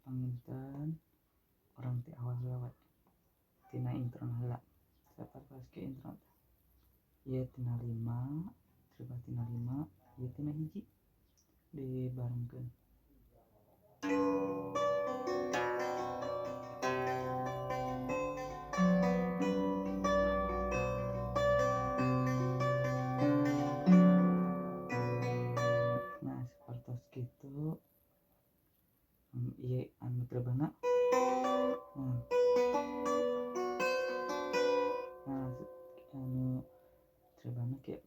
Panginten orang ti awal lewat tina intro heula dapat pas ke intro ieu tina 5 coba tina 5 ieu tina hiji dibarengkeun. Nah sapertos kitu ieu anu terbana anu terbana kayak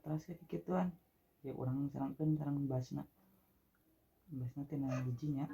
terus kikituan ya urang sarangkeun sareng bassna tina hiji nya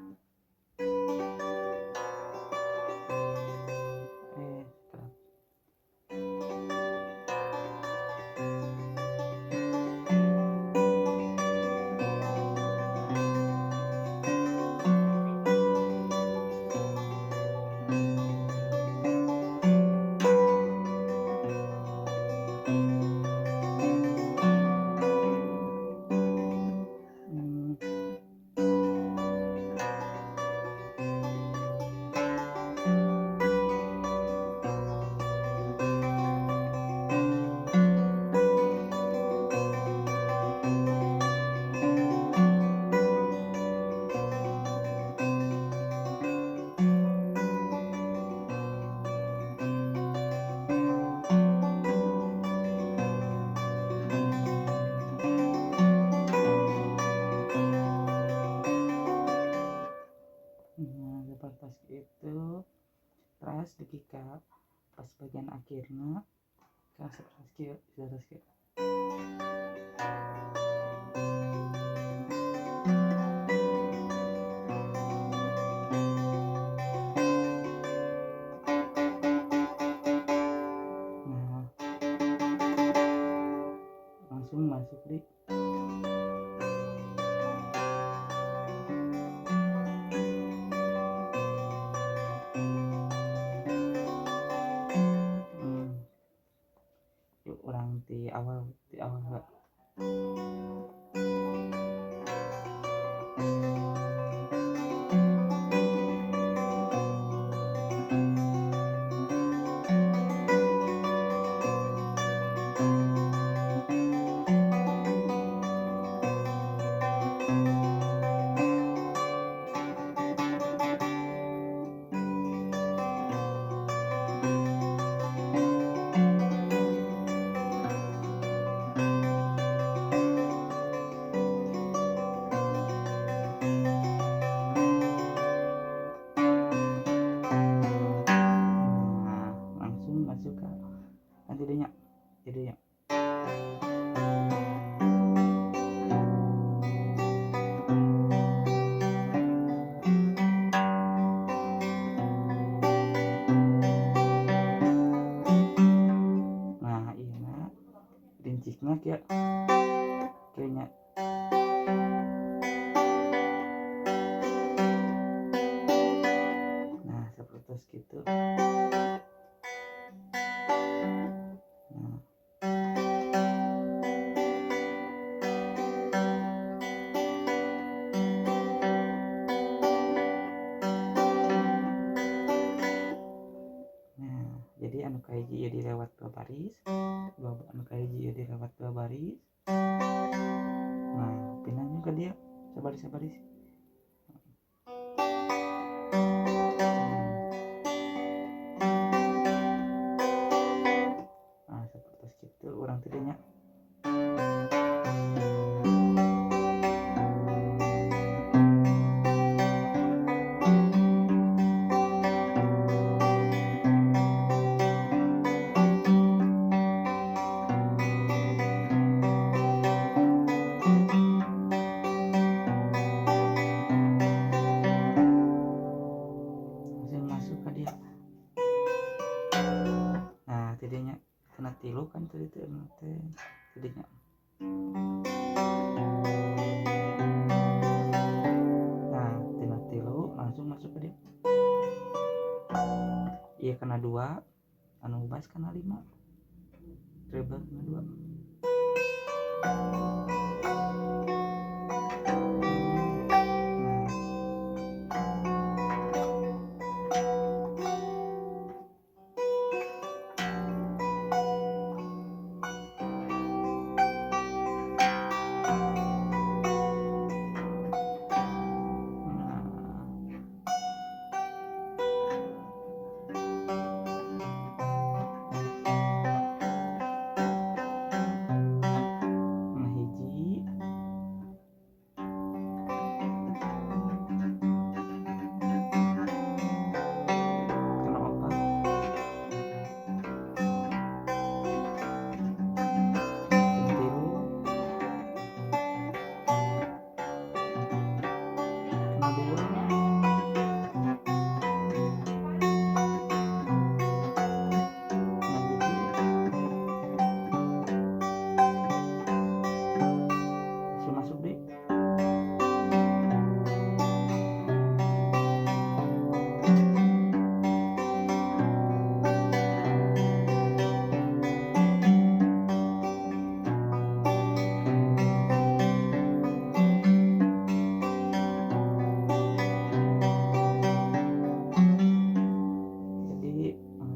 pas bagian akhirnya kan seperti kieu nah langsung masuk di yuk orang di awal heula. Langsung masuk ke nanti jadinya nah iya nah rinciknya kayaknya nah seperti gitu. Jadi anu kahiji ieu dilewat dua baris, anu kahiji ieu dilewat dua baris. Nah, pinahnya ke dia sabaris. Nah, seperti itu orang tidinya. Nah tidinya kena tilu kan tadi tidinya nah tina tilu langsung masuk ke dia iya kena 2 anu bass kena 5 treble kena 2.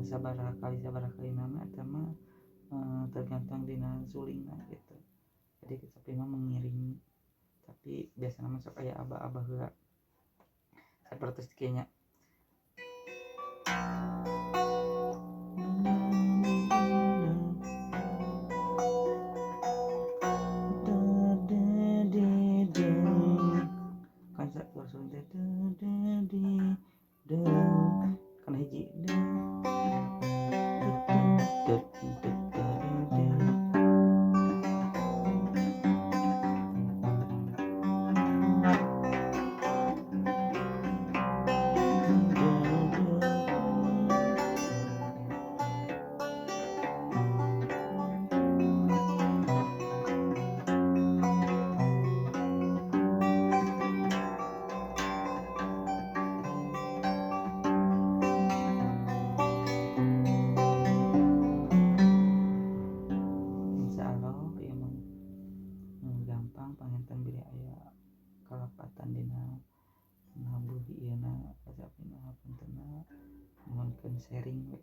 sabaraha kali nama sama tergantung dina sulingna gitu. Jadi kita mah mengiring tapi biasanya masuk kayak aba-aba heula seperti kayaknya kan langsung kan hiji puntenna mohonkeun sharing we